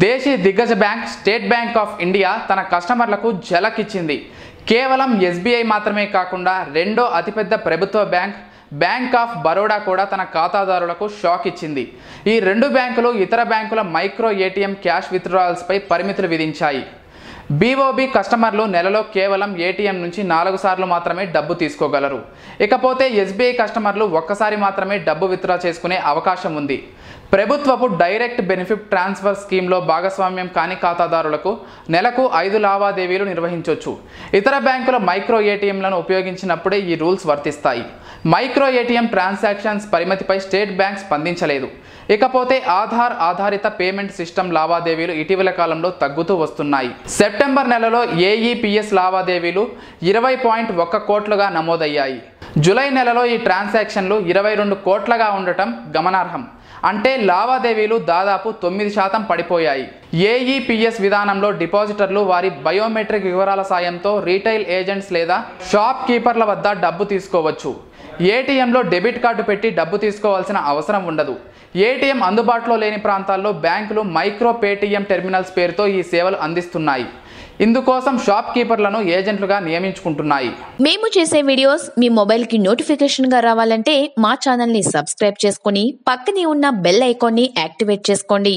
దేశీ దిగ్గజ bank state bank of India తన కస్టమర్లకు ఝలక్ ఇచ్చింది. కేవలం ఎస్బీఐ మాత్రమే కాకుండా రెండో అతిపెద్ద ప్రభుత్వ బ్యాంక్ ఆఫ్ బరోడా కూడా తన ఖాతాదారులకు షాక్ ఇచ్చింది. ఈ రెండు బ్యాంకులు ఇతర బ్యాంకుల మైక్రో ఏటీఎం క్యాష్ విత్డ్రాయల్స్పై పరిమితులు విధించాయి. బీఓబీ కస్టమర్లు నెలలో కేవలం ఏటీఎం నుంచి 4 సార్లు మాత్రమే డబ్బు తీసుకోగలరు. ఇకపోతే ఎస్బీఐ కస్టమర్లు ఒక్కసారి మాత్రమే డబ్బు విత్డ్రా చేసుకునే అవకాశం ఉంది. ప్రభుత్వపు డైరెక్ట్ బెనిఫిట్ ట్రాన్స్ఫర్ స్కీమ్లో భాగస్వామ్యం కాని ఖాతాదారులకు నెలకు 5 లావాదేవీలు నిర్వహించవచ్చు. ఇతర బ్యాంకుల మైక్రో ఏటీఎంలను ఉపయోగించినప్పుడే ఈ రూల్స్ వర్తిస్తాయి. మైక్రో ఏటీఎం ట్రాన్సాక్షన్స్ పరిమితిపై స్టేట్ బ్యాంక్ స్పందించలేదు. ఇకపోతే ఆధార్ ఆధారిత పేమెంట్ సిస్టమ్ లావాదేవీలు ఇటీవల కాలంలో తగ్గుతూ వస్తున్నాయి. సెప్టెంబర్ నెలలో ఏఈపీఎస్ లావాదేవీలు 20.1 కోట్లుగా నమోదయ్యాయి. జూలై నెలలో ఈ ట్రాన్సాక్షన్లు 22 కోట్లుగా ఉండటం గమనార్హం. అంటే లావాదేవీలు దాదాపు 9% పడిపోయాయి. ఏఈపీఎస్ విధానంలో డిపాజిటర్లు వారి బయోమెట్రిక్ వివరాల సాయంతో రీటైల్ ఏజెంట్స్ లేదా షాప్ కీపర్ల వద్ద డబ్బు తీసుకోవచ్చు. ఏటీఎంలో డెబిట్ కార్డు పెట్టి డబ్బు తీసుకోవాల్సిన అవసరం ఉండదు. ఏటీఎం అందుబాటులో లేని ప్రాంతాల్లో బ్యాంకులు మైక్రో పేటీఎం టెర్మినల్స్ పేరుతో ఈ సేవలు అందిస్తున్నాయి. ఇందుకోసం షాప్ కీపర్లను ఏజెంట్లుగా నియమించుకుంటున్నాయి. మేము చేసే వీడియోస్ మీ మొబైల్కి నోటిఫికేషన్గా రావాలంటే మా ఛానల్ని సబ్స్క్రైబ్ చేసుకొని పక్కనే ఉన్న బెల్ ఐకాన్ని యాక్టివేట్ చేసుకోండి.